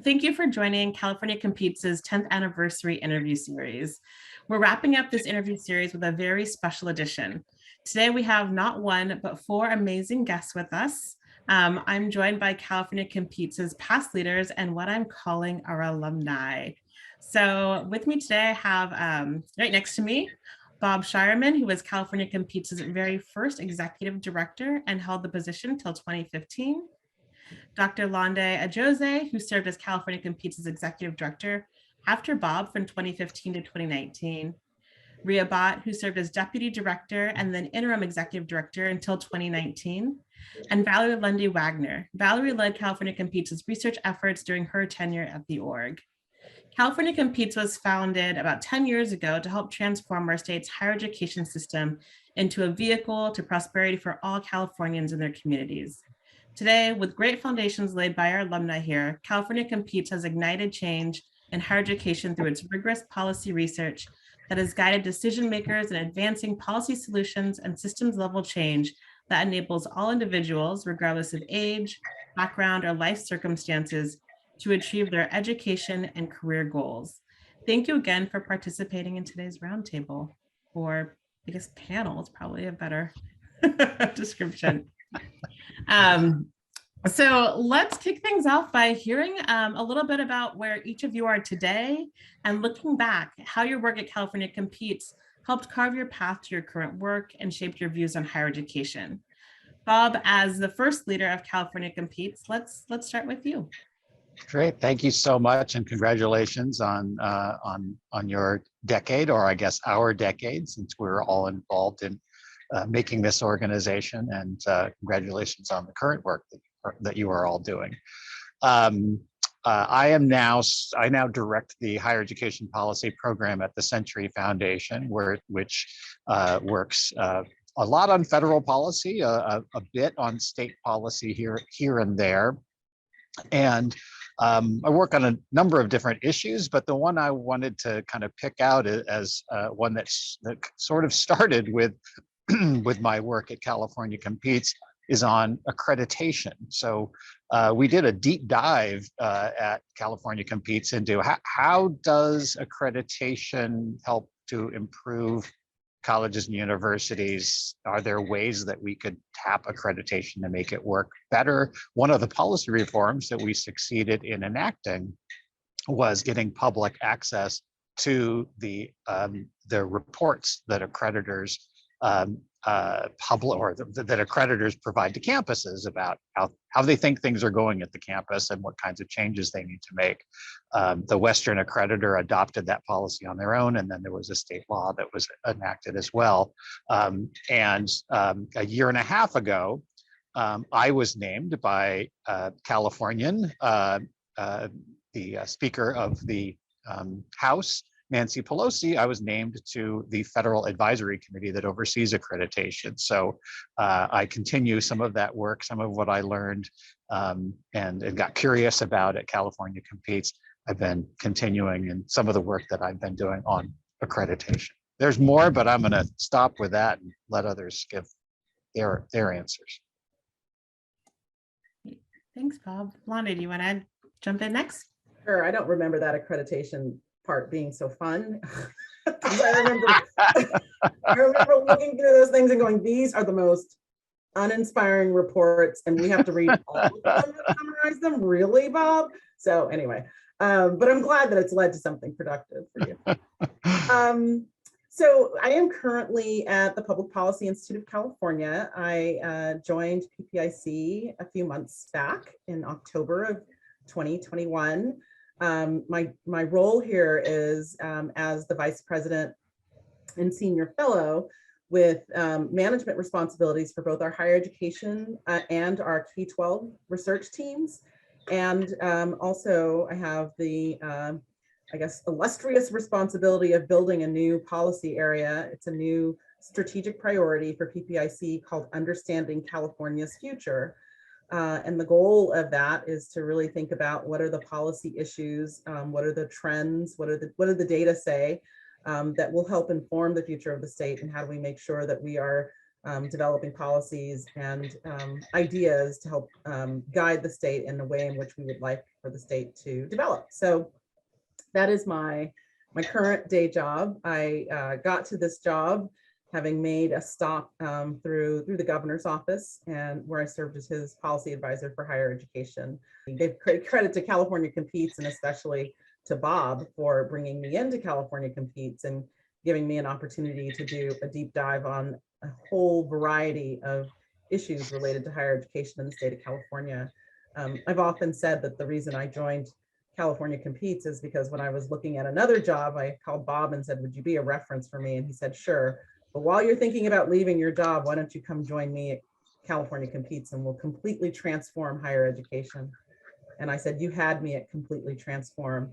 Thank you for joining California Competes' 10th anniversary interview series. We're wrapping up this interview series with a very special edition. Today we have not one, but four amazing guests with us. I'm joined by California Competes' past leaders and what I'm calling our alumni. So with me today I have, right next to me, Bob Shireman, who was California Competes' very first executive director and held the position until 2015. Dr. Lande Ajose, who served as California Competes' executive director after Bob from 2015 to 2019. Ria Bhatt, who served as deputy director and then interim executive director until 2019. And Valerie Lundy-Wagner. Valerie led California Competes' research efforts during her tenure at the org. California Competes was founded about 10 years ago to help transform our state's higher education system into a vehicle to prosperity for all Californians and their communities. Today, with great foundations laid by our alumni here, California Competes has ignited change in higher education through its rigorous policy research that has guided decision makers in advancing policy solutions and systems level change that enables all individuals, regardless of age, background, or life circumstances, to achieve their education and career goals. Thank you again for participating in today's roundtable, or I guess panel is probably a better description. So let's kick things off by hearing a little bit about where each of you are today and looking back, how your work at California Competes helped carve your path to your current work and shaped your views on higher education. Bob, as the first leader of California Competes, let's start with you. Great, thank you so much, and congratulations on your decade, or I guess our decade, since we're all involved in making this organization, and congratulations on the current work that you are all doing. I now direct the higher education policy program at the Century Foundation, which works a lot on federal policy, a bit on state policy here and there. And I work on a number of different issues, but the one I wanted to kind of pick out as one that sort of started with with my work at California Competes is on accreditation. So we did a deep dive at California Competes into how does accreditation help to improve colleges and universities? Are there ways that we could tap accreditation to make it work better? One of the policy reforms that we succeeded in enacting was getting public access to the reports that accreditors that accreditors provide to campuses about how they think things are going at the campus and what kinds of changes they need to make. The Western accreditor adopted that policy on their own, and then there was a state law that was enacted as well. And a year and a half ago, I was named by Californian, the Speaker of the House, Nancy Pelosi. I was named to the Federal Advisory Committee that oversees accreditation. So I continue some of that work, some of what I learned and got curious about at California Competes. I've been continuing in some of the work that I've been doing on accreditation. There's more, but I'm going to stop with that and let others give their answers. Thanks, Bob. Lande, do you want to jump in next? Sure. I don't remember that accreditation part being so fun. I remember looking through those things and going, these are the most uninspiring reports, and we have to read all of them to summarize them. Really, Bob? So anyway, but I'm glad that it's led to something productive for you. So I am currently at the Public Policy Institute of California. I joined PPIC a few months back in October of 2021. My role here is as the Vice President and Senior Fellow with management responsibilities for both our higher education and our K-12 research teams. And also I have the, I guess, illustrious responsibility of building a new policy area. It's a new strategic priority for PPIC called Understanding California's Future. And the goal of that is to really think about what are the policy issues, what are the trends, what do the data say that will help inform the future of the state, and how do we make sure that we are developing policies and ideas to help guide the state in the way in which we would like for the state to develop. So that is my current day job. I got to this job having made a stop through the governor's office, and where I served as his policy advisor for higher education. They've credit to California Competes, and especially to Bob for bringing me into California Competes and giving me an opportunity to do a deep dive on a whole variety of issues related to higher education in the state of California. I've often said that the reason I joined California Competes is because when I was looking at another job, I called Bob and said, would you be a reference for me? And he said, sure. But while you're thinking about leaving your job, why don't you come join me at California Competes, and we'll completely transform higher education. And I said, you had me at completely transform.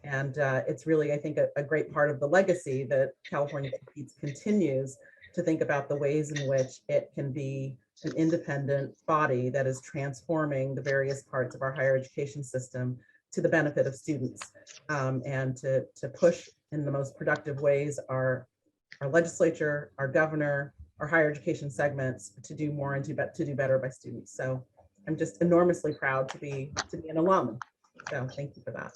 And it's really, I think, a great part of the legacy that California Competes continues to think about the ways in which it can be an independent body that is transforming the various parts of our higher education system to the benefit of students, and to push in the most productive ways our legislature, our governor, our higher education segments to do more and to do better by students. So I'm just enormously proud to be an alum. So thank you for that.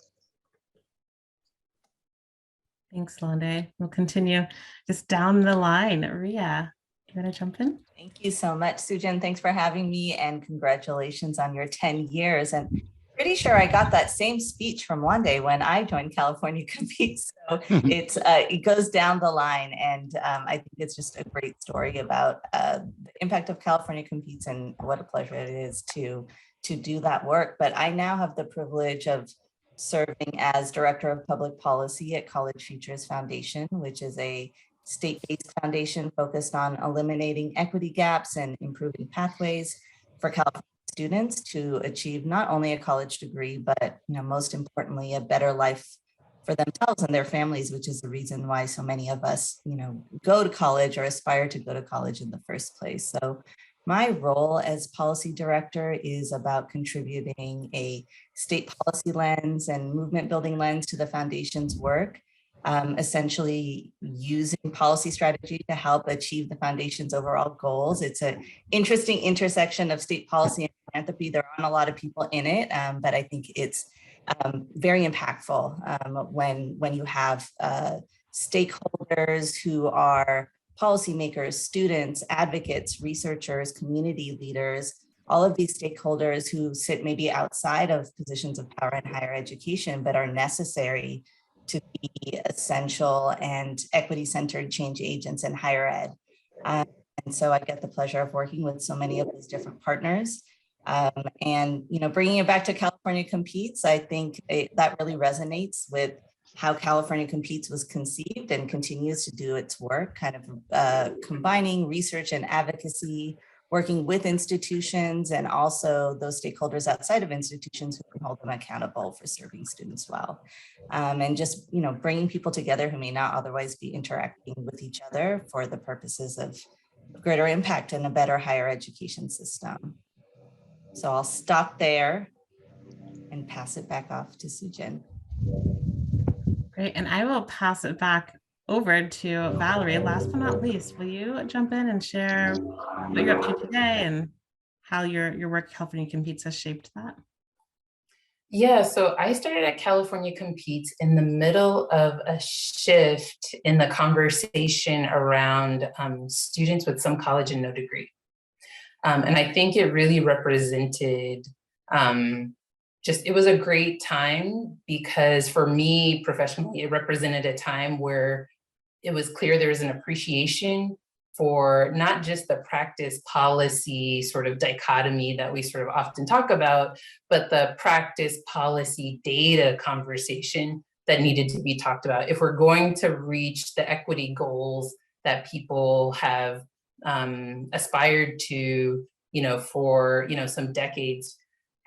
Thanks, Lande. We'll continue just down the line. Ria, you want to jump in? Thank you so much, Sujan. Thanks for having me, and congratulations on your 10 years. And pretty sure I got that same speech from Lande when I joined California Competes. So it goes down the line, and I think it's just a great story about the impact of California Competes, and what a pleasure it is to do that work. But I now have the privilege of serving as Director of Public Policy at College Futures Foundation, which is a state-based foundation focused on eliminating equity gaps and improving pathways for California students to achieve not only a college degree, but most importantly, a better life for themselves and their families, which is the reason why so many of us go to college or aspire to go to college in the first place. So my role as policy director is about contributing a state policy lens and movement building lens to the foundation's work, essentially using policy strategy to help achieve the foundation's overall goals. It's an interesting intersection of state policy and philanthropy. There aren't a lot of people in it, but I think it's very impactful when you have stakeholders who are policymakers, students, advocates, researchers, community leaders, all of these stakeholders who sit maybe outside of positions of power in higher education, but are necessary to be essential and equity-centered change agents in higher ed. And so I get the pleasure of working with so many of these different partners. And bringing it back to California Competes, I think that really resonates with how California Competes was conceived and continues to do its work, kind of combining research and advocacy, working with institutions and also those stakeholders outside of institutions who can hold them accountable for serving students well. And just, bringing people together who may not otherwise be interacting with each other for the purposes of greater impact and a better higher education system. So I'll stop there and pass it back off to Sujan. Great, and I will pass it back over to Valerie. Last but not least, will you jump in and share what you're up to today and how your work at California Competes has shaped that? Yeah, so I started at California Competes in the middle of a shift in the conversation around students with some college and no degree. And I think it really represented it was a great time, because for me professionally, it represented a time where it was clear there was an appreciation for not just the practice policy sort of dichotomy that we sort of often talk about, but the practice policy data conversation that needed to be talked about. If we're going to reach the equity goals that people have aspired to, for, some decades,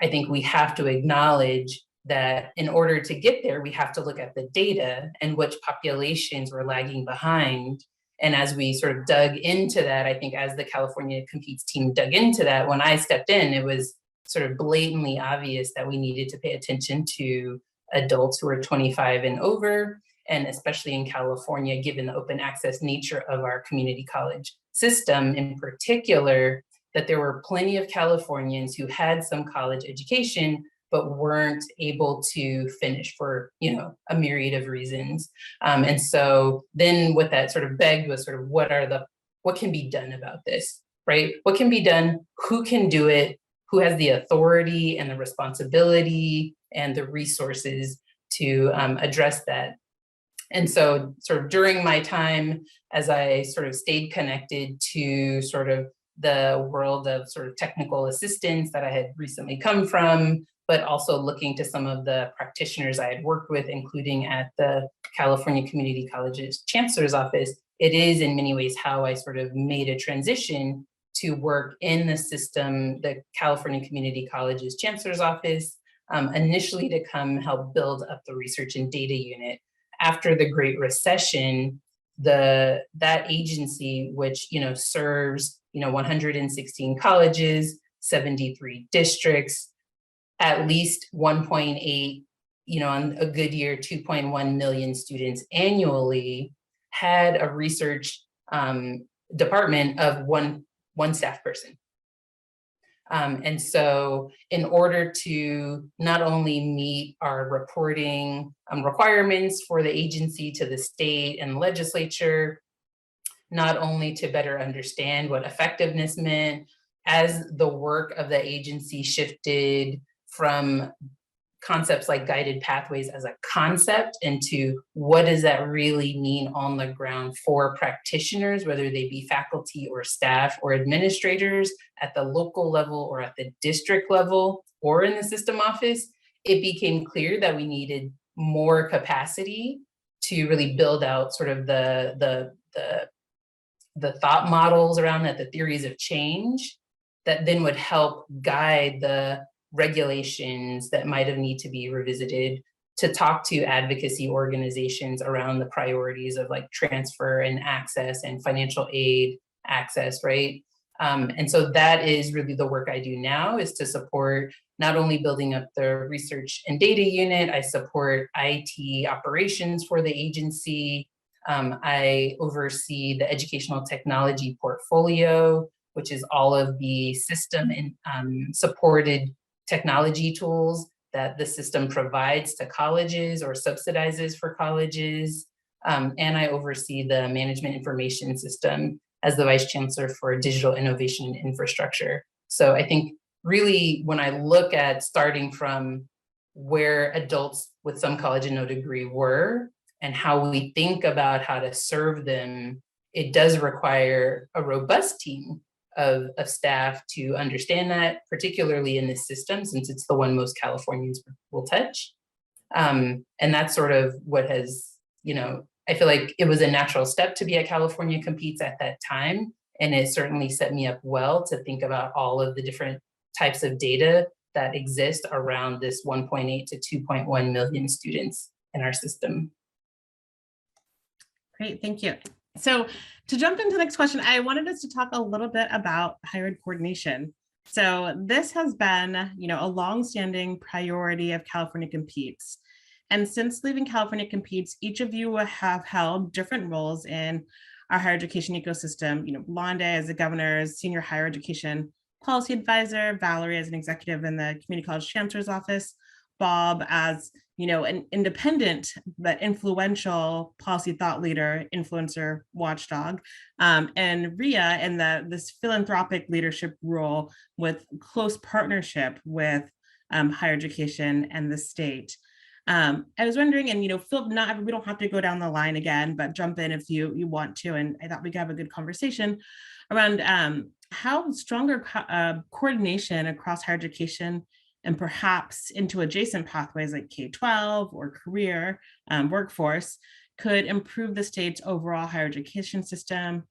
I think we have to acknowledge that in order to get there, we have to look at the data and which populations were lagging behind. And as we sort of dug into that, I think as the California Competes team dug into that, when I stepped in, it was sort of blatantly obvious that we needed to pay attention to adults who are 25 and over, and especially in California, given the open access nature of our community college system in particular, that there were plenty of Californians who had some college education, but weren't able to finish for, a myriad of reasons. And so then what that sort of begged was sort of what can be done about this, right? What can be done? Who can do it? Who has the authority and the responsibility and the resources to address that? And so sort of during my time, as I sort of stayed connected to sort of the world of sort of technical assistance that I had recently come from, but also looking to some of the practitioners I had worked with, including at the California Community College's Chancellor's Office, it is in many ways how I sort of made a transition to work in the system, the California Community College's Chancellor's Office, initially to come help build up the research and data unit. After the Great Recession, that agency, which serves 116 colleges, 73 districts, at least 1.8, on a good year, 2.1 million students annually, had a research department of one staff person. And so in order to not only meet our reporting requirements for the agency to the state and legislature, not only to better understand what effectiveness meant, as the work of the agency shifted from concepts like guided pathways as a concept into what does that really mean on the ground for practitioners, whether they be faculty or staff or administrators at the local level or at the district level or in the system office, it became clear that we needed more capacity to really build out sort of the thought models around that, the theories of change that then would help guide the regulations that might have need to be revisited, to talk to advocacy organizations around the priorities of like transfer and access and financial aid access, right? And so that is really the work I do now, is to support not only building up the research and data unit, I support IT operations for the agency. I oversee the educational technology portfolio, which is all of the system and supported technology tools that the system provides to colleges or subsidizes for colleges. And I oversee the management information system as the Vice Chancellor for Digital Innovation and Infrastructure. So I think really when I look at starting from where adults with some college and no degree were and how we think about how to serve them, it does require a robust team of staff to understand that, particularly in this system, since it's the one most Californians will touch. And that's sort of what has, I feel like it was a natural step to be at California Competes at that time. And it certainly set me up well to think about all of the different types of data that exist around this 1.8 to 2.1 million students in our system. Great, thank you. So to jump into the next question, I wanted us to talk a little bit about higher ed coordination. So this has been, a longstanding priority of California Competes. And since leaving California Competes, each of you have held different roles in our higher education ecosystem. Lande as the governor's senior higher education policy advisor, Valerie as an executive in the Community College Chancellor's Office, Bob as an independent but influential policy thought leader, influencer, watchdog, and Ria in this philanthropic leadership role with close partnership with higher education and the state. I was wondering, and Phil, we don't have to go down the line again, but jump in if you want to. And I thought we could have a good conversation around how stronger coordination across higher education and perhaps into adjacent pathways like K-12 or career workforce could improve the state's overall higher education system.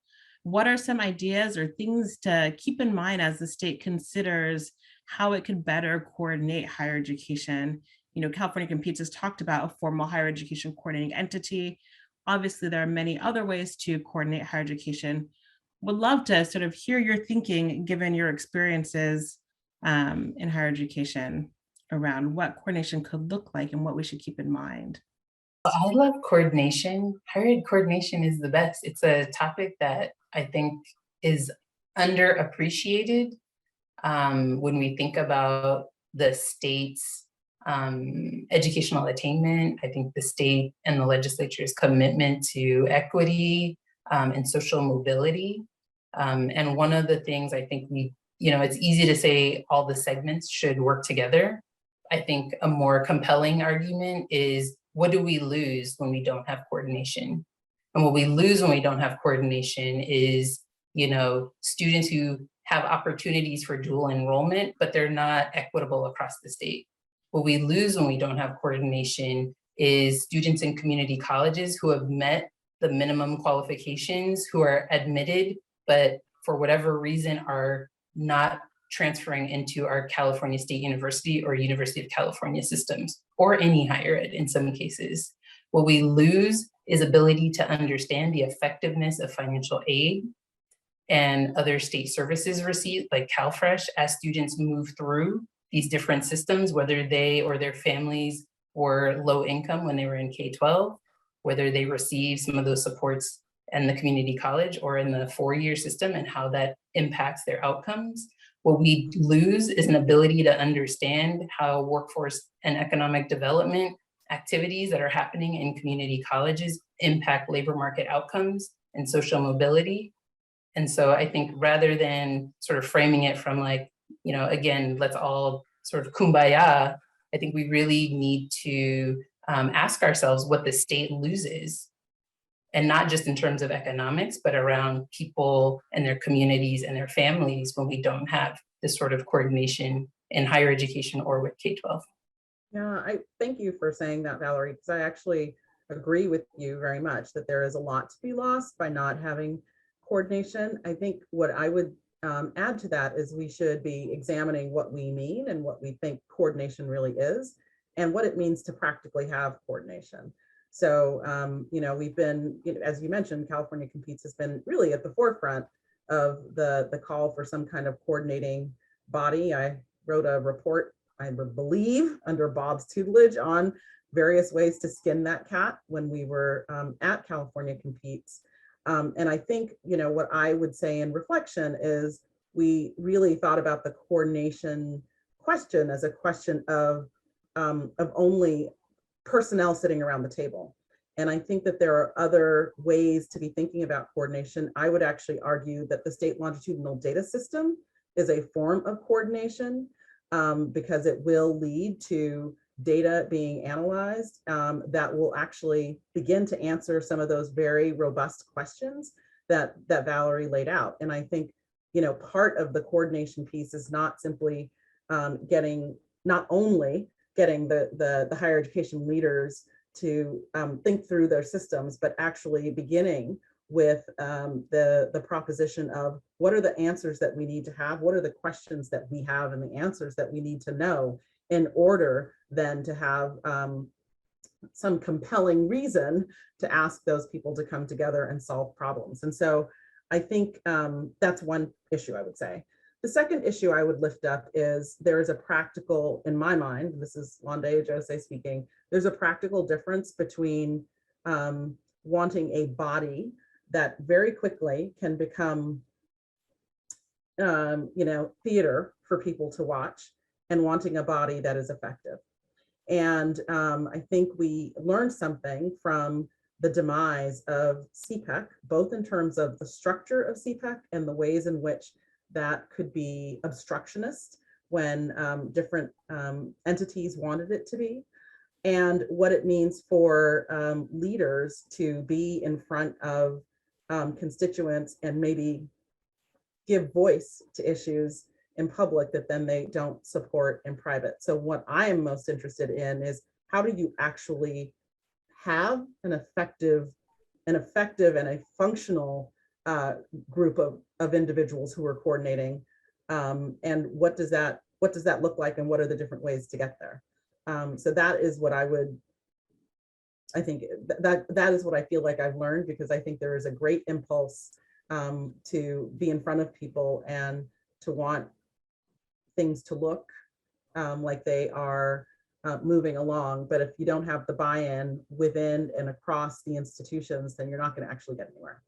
What are some ideas or things to keep in mind as the state considers how it could better coordinate higher education? California Competes has talked about a formal higher education coordinating entity. Obviously, there are many other ways to coordinate higher education. Would love to sort of hear your thinking, given your experiences in higher education, around what coordination could look like and what we should keep in mind. I love coordination. Higher ed coordination is the best. It's a topic that I think is underappreciated when we think about the state's educational attainment. I think the state and the legislature's commitment to equity and social mobility. And one of the things I think it's easy to say all the segments should work together. I think a more compelling argument is, what do we lose when we don't have coordination? And what we lose when we don't have coordination is, students who have opportunities for dual enrollment, but they're not equitable across the state. What we lose when we don't have coordination is students in community colleges who have met the minimum qualifications, who are admitted, but for whatever reason are not transferring into our California State University or University of California systems, or any higher ed in some cases. What we lose is ability to understand the effectiveness of financial aid and other state services received, like CalFresh, as students move through these different systems, whether they or their families were low income when they were in K-12, whether they received some of those supports in the community college or in the four-year system, and how that impacts their outcomes. What we lose is an ability to understand how workforce and economic development activities that are happening in community colleges impact labor market outcomes and social mobility. And so I think rather than sort of framing it from again, let's all sort of kumbaya, I think we really need to ask ourselves what the state loses, and not just in terms of economics, but around people and their communities and their families when we don't have this sort of coordination in higher education or with K-12. Yeah, I thank you for saying that, Valerie, because I actually agree with you very much that there is a lot to be lost by not having coordination. I think what I would add to that is we should be examining what we mean and what we think coordination really is, and what it means to practically have coordination. So, we've been, as you mentioned, California Competes has been really at the forefront of the call for some kind of coordinating body. I wrote a report, I believe, under Bob's tutelage on various ways to skin that cat when we were at California Competes. And I think, what I would say in reflection is we really thought about the coordination question as a question of only personnel sitting around the table. And I think that there are other ways to be thinking about coordination. I would actually argue that the state longitudinal data system is a form of coordination because it will lead to data being analyzed that will actually begin to answer some of those very robust questions that Valerie laid out. And I think, part of the coordination piece is not simply not only getting the higher education leaders to think through their systems, but actually beginning with the proposition of what are the answers that we need to have, what are the questions that we have and the answers that we need to know in order then to have some compelling reason to ask those people to come together and solve problems. And so I think that's one issue I would say. The second issue I would lift up is there is a practical, in my mind, this is Lande Ajose speaking, there's a practical difference between wanting a body that very quickly can become, theater for people to watch, and wanting a body that is effective. And I think we learned something from the demise of CPEC, both in terms of the structure of CPEC and the ways in which that could be obstructionist when different entities wanted it to be, and what it means for leaders to be in front of constituents and maybe give voice to issues in public that then they don't support in private. So what I am most interested in is how do you actually have an effective and a functional group of individuals who are coordinating, and what does that look like, and what are the different ways to get there? So that is what I think that is what I feel like I've learned, because I think there is a great impulse to be in front of people and to want things to look like they are moving along. But if you don't have the buy-in within and across the institutions, then you're not going to actually get anywhere.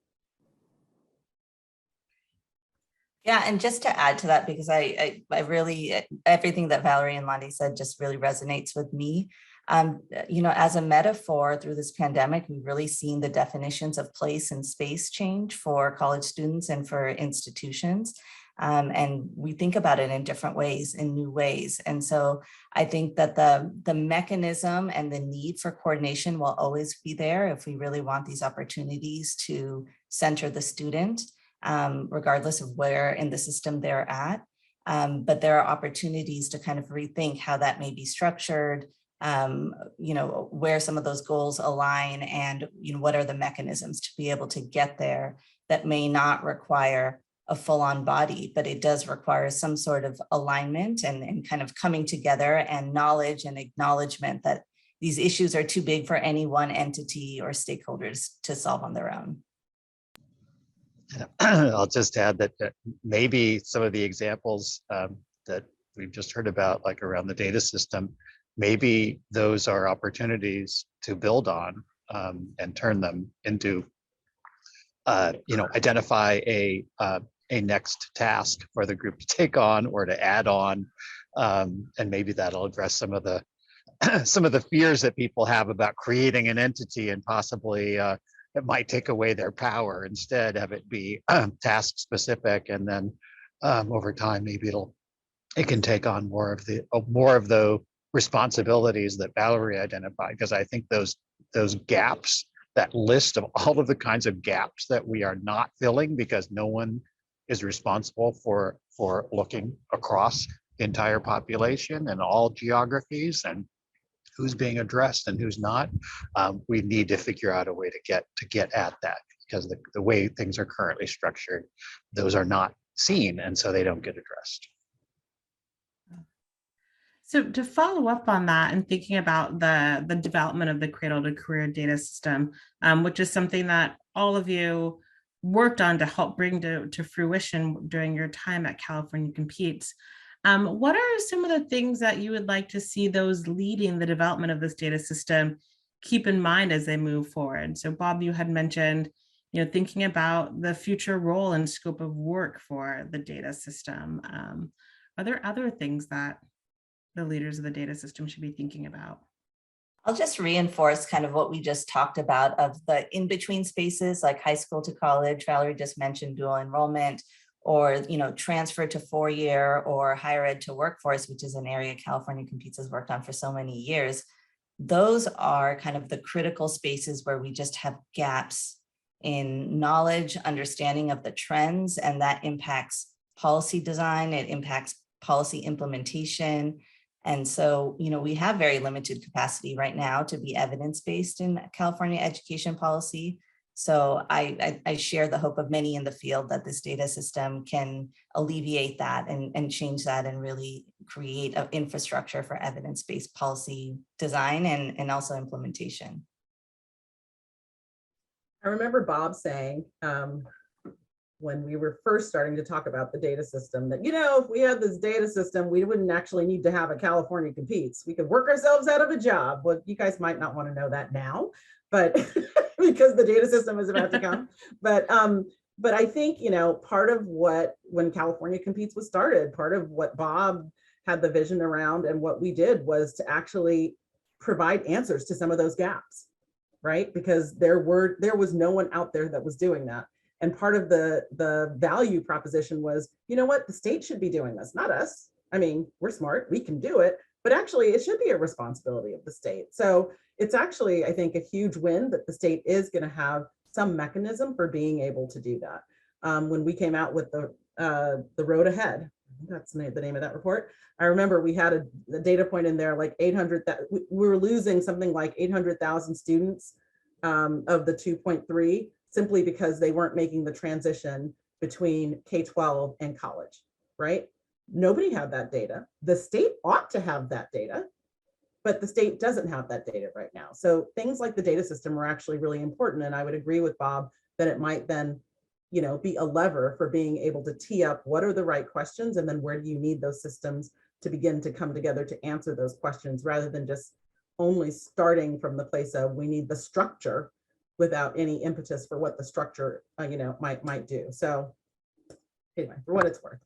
Yeah, and just to add to that, because I really, everything that Valerie and Lande said just really resonates with me. As a metaphor through this pandemic, we've really seen the definitions of place and space change for college students and for institutions. And we think about it in different ways, in new ways. And so I think that the mechanism and the need for coordination will always be there if we really want these opportunities to center the student, regardless of where in the system they're at. But there are opportunities to kind of rethink how that may be structured, where some of those goals align, and what are the mechanisms to be able to get there that may not require a full-on body, but it does require some sort of alignment and kind of coming together and knowledge and acknowledgement that these issues are too big for any one entity or stakeholders to solve on their own. I'll just add that maybe some of the examples that we've just heard about, like around the data system, maybe those are opportunities to build on and turn them into, identify a next task for the group to take on or to add on, and maybe that'll address some of the fears that people have about creating an entity, and possibly it might take away their power. Instead, have it be task specific, and then over time, maybe it can take on more of the responsibilities that Valerie identified. Because I think those gaps, that list of all of the kinds of gaps that we are not filling because no one is responsible for looking across the entire population and all geographies and who's being addressed and who's not. We need to figure out a way to get at that, because the way things are currently structured, those are not seen, and so they don't get addressed. So to follow up on that and thinking about the development of the cradle to career data system, which is something that all of you worked on to help bring to fruition during your time at California Competes. What are some of the things that you would like to see those leading the development of this data system keep in mind as they move forward? So Bob, you had mentioned, thinking about the future role and scope of work for the data system. Are there other things that the leaders of the data system should be thinking about? I'll just reinforce kind of what we just talked about of the in-between spaces, like high school to college. Valerie just mentioned dual enrollment, or transfer to four-year, or higher ed to workforce, which is an area California Competes has worked on for so many years. Those are kind of the critical spaces where we just have gaps in knowledge, understanding of the trends, and that impacts policy design, it impacts policy implementation. And so, we have very limited capacity right now to be evidence-based in California education policy. So I share the hope of many in the field that this data system can alleviate that and change that, and really create an infrastructure for evidence-based policy design and also implementation. I remember Bob saying, when we were first starting to talk about the data system, that, if we had this data system, we wouldn't actually need to have a California Competes. We could work ourselves out of a job. Well, you guys might not want to know that now, but because the data system is about to come. But I think, part of when California Competes was started, part of what Bob had the vision around and what we did was to actually provide answers to some of those gaps, right? Because there was no one out there that was doing that. And part of the value proposition was, the state should be doing this, not us. I mean, we're smart, we can do it, but actually it should be a responsibility of the state. So it's actually, I think, a huge win that the state is going to have some mechanism for being able to do that. When we came out with the road ahead, that's the name of that report. I remember we had the data point in there, like 800, that we were losing something like 800,000 students of the 2.3, simply because they weren't making the transition between K-12 and college, right? Nobody had that data. The state ought to have that data, but the state doesn't have that data right now. So things like the data system are actually really important. And I would agree with Bob that it might then, be a lever for being able to tee up what are the right questions, and then where do you need those systems to begin to come together to answer those questions, rather than just only starting from the place of we need the structure without any impetus for what the structure, might do. So Anyway, for what it's worth.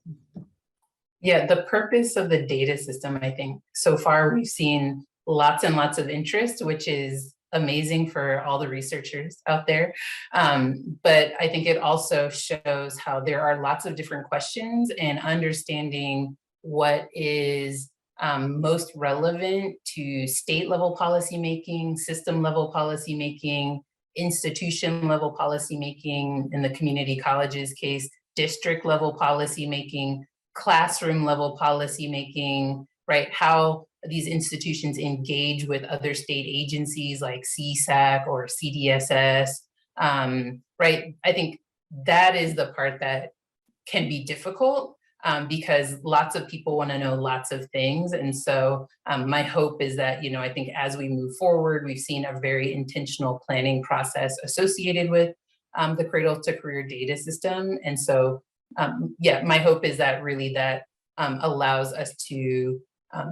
Yeah, the purpose of the data system, I think so far we've seen lots and lots of interest, which is amazing for all the researchers out there. But I think it also shows how there are lots of different questions, and understanding what is most relevant to state level policymaking, system level policymaking, institution level policymaking, in the community colleges case, district level policymaking, classroom level policymaking, right? How these institutions engage with other state agencies like CSAC or CDSS, right? I think that is the part that can be difficult because lots of people want to know lots of things. And so my hope is that, I think as we move forward, we've seen a very intentional planning process associated with the Cradle to Career data system. And so, yeah, my hope is that really that allows us to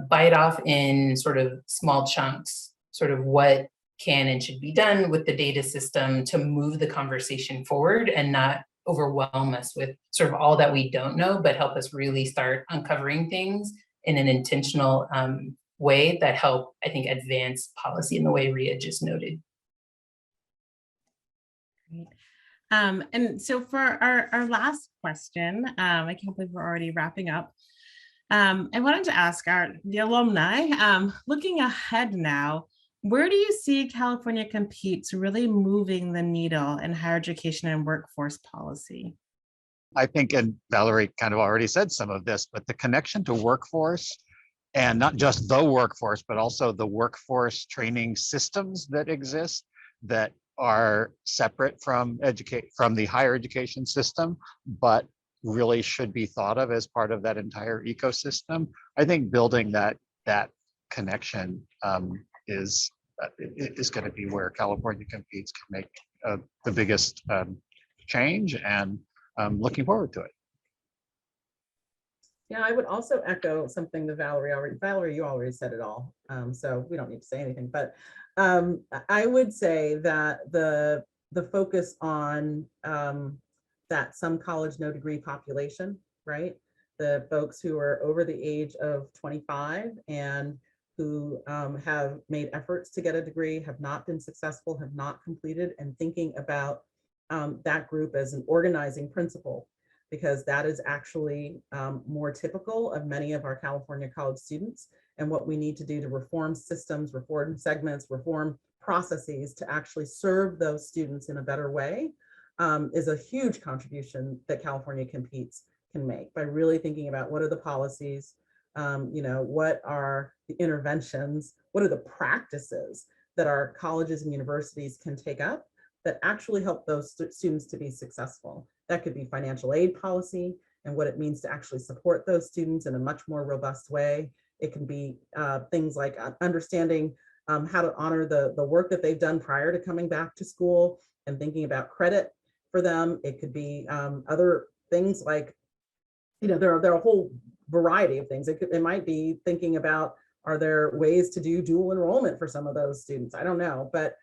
bite off in sort of small chunks, sort of what can and should be done with the data system to move the conversation forward and not overwhelm us with sort of all that we don't know, but help us really start uncovering things in an intentional way that help, I think, advance policy in the way Ria just noted. Great. And so for our last question, I can't believe we're already wrapping up. I wanted to ask the alumni, looking ahead now, where do you see California Competes really moving the needle in higher education and workforce policy? I think, and Valerie kind of already said some of this, but the connection to workforce, and not just the workforce, but also the workforce training systems that exist that are separate from the higher education system, but really should be thought of as part of that entire ecosystem. I think building that connection is going to be where California Competes can make the biggest change, and I'm looking forward to it. Yeah, I would also echo something that Valerie, you already said it all, so we don't need to say anything, but I would say that the focus on that some college no degree population, right? The folks who are over the age of 25 and who have made efforts to get a degree, have not been successful, have not completed, and thinking about that group as an organizing principle, because that is actually more typical of many of our California college students. And what we need to do to reform systems, reform segments, reform processes to actually serve those students in a better way is a huge contribution that California Competes can make by really thinking about what are the policies, what are the interventions, what are the practices that our colleges and universities can take up that actually help those students to be successful. That could be financial aid policy and what it means to actually support those students in a much more robust way. It can be things like understanding how to honor the work that they've done prior to coming back to school and thinking about credit for them. It could be other things like, there are a whole variety of things. It might be thinking about, are there ways to do dual enrollment for some of those students? I don't know, but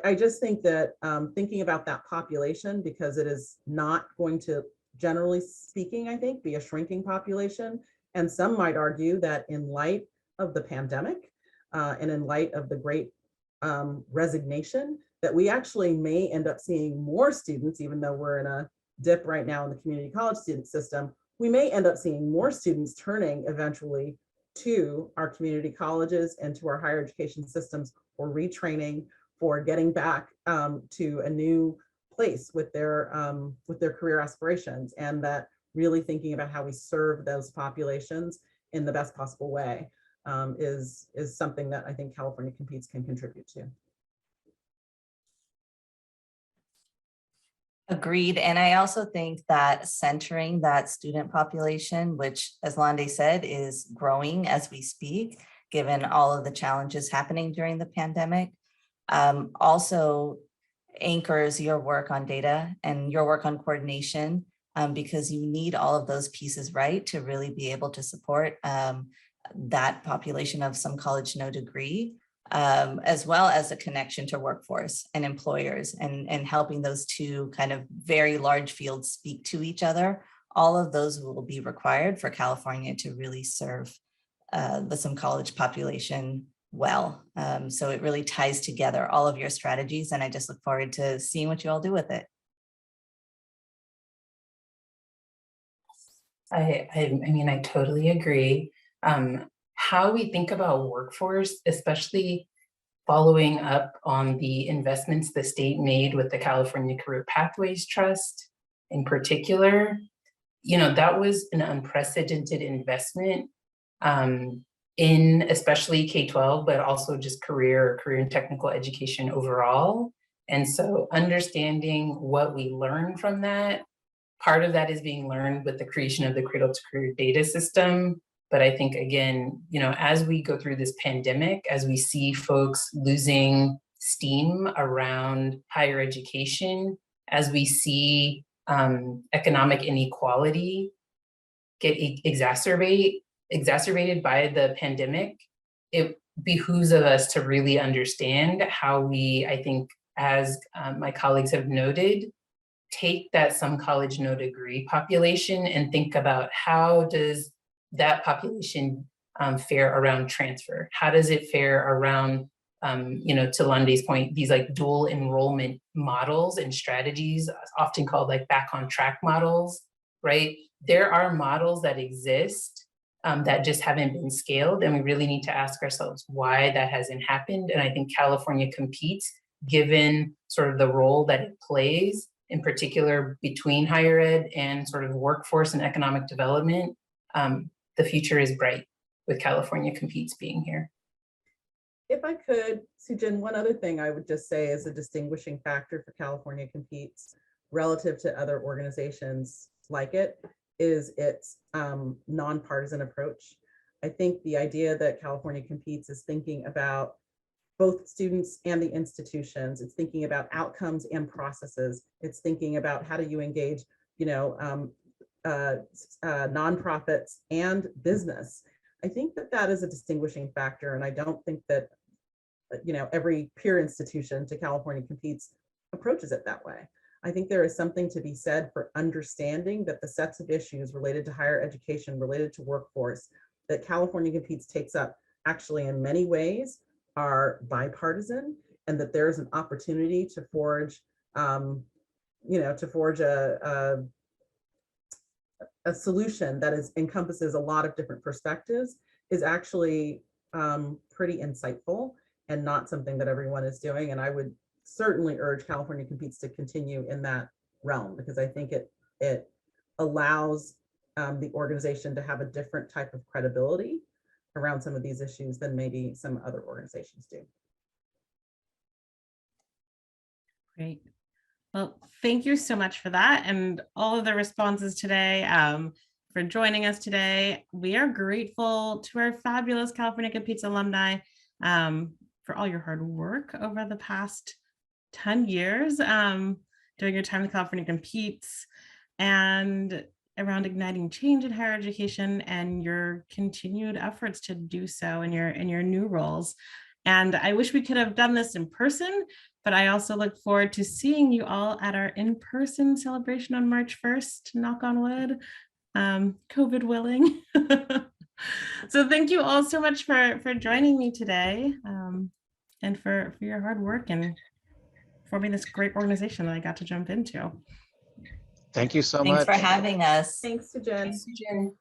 I just think that thinking about that population, because it is not going to, generally speaking, I think, be a shrinking population. And some might argue that in light of the pandemic and in light of the great resignation, that we actually may end up seeing more students, even though we're in a dip right now in the community college student system, we may end up seeing more students turning eventually to our community colleges and to our higher education systems for retraining, for getting back to a new place with their career aspirations, and that really thinking about how we serve those populations in the best possible way is something that I think California Competes can contribute to. Agreed. And I also think that centering that student population, which, as Lande said, is growing as we speak, given all of the challenges happening during the pandemic, also anchors your work on data and your work on coordination, because you need all of those pieces right to really be able to support that population of some college no degree, as well as a connection to workforce and employers, and helping those two kind of very large fields speak to each other all of those will be required for California to really serve the some college population well. So it really ties together all of your strategies, and I just look forward to seeing what you all do with it. I mean, I totally agree. How we think about workforce, especially following up on the investments the state made with the California Career Pathways Trust in particular, you know, that was an unprecedented investment in especially K-12, but also just career and technical education overall. And so understanding what we learned from that, part of that is being learned with the creation of the Cradle to Career data system. But I think, again, you know, as we go through this pandemic, as we see folks losing steam around higher education, as we see economic inequality get exacerbated by the pandemic, it behooves of us to really understand how we, I think, as my colleagues have noted, take that some college no degree population and think about how does that population fare around transfer? How does it fare around, you know, to Lande's point, these like dual enrollment models and strategies, often called like back on track models, right? There are models that exist that just haven't been scaled, and we really need to ask ourselves why that hasn't happened. And I think California competes, given sort of the role that it plays, in particular between higher ed and sort of workforce and economic development. The future is bright with California Competes being here. If I could, Sujin, one other thing I would just say is a distinguishing factor for California Competes relative to other organizations like it is its nonpartisan approach. I think the idea that California Competes is thinking about both students and the institutions, it's thinking about outcomes and processes. It's thinking about how do you engage, you know, nonprofits and business. I think that that is a distinguishing factor, and I don't think that, you know, every peer institution to California Competes approaches it that way. I think there is something to be said for understanding that the sets of issues related to higher education, related to workforce, that California Competes takes up actually in many ways are bipartisan, and that there is an opportunity to forge, you know, to forge a solution that encompasses a lot of different perspectives is actually pretty insightful and not something that everyone is doing. And I would certainly urge California Competes to continue in that realm, because I think it allows the organization to have a different type of credibility around some of these issues than maybe some other organizations do. Great. Well, thank you so much for that and all of the responses today, for joining us today. We are grateful to our fabulous California Competes alumni for all your hard work over the past 10 years during your time with California Competes and around igniting change in higher education and your continued efforts to do so in your new roles. And I wish we could have done this in person, but I also look forward to seeing you all at our in-person celebration on March 1st, knock on wood, COVID willing. So thank you all so much for joining me today and for your hard work and forming this great organization that I got to jump into. Thank you so Thanks much. for having us. Thanks, Sujin. Thanks, Jen.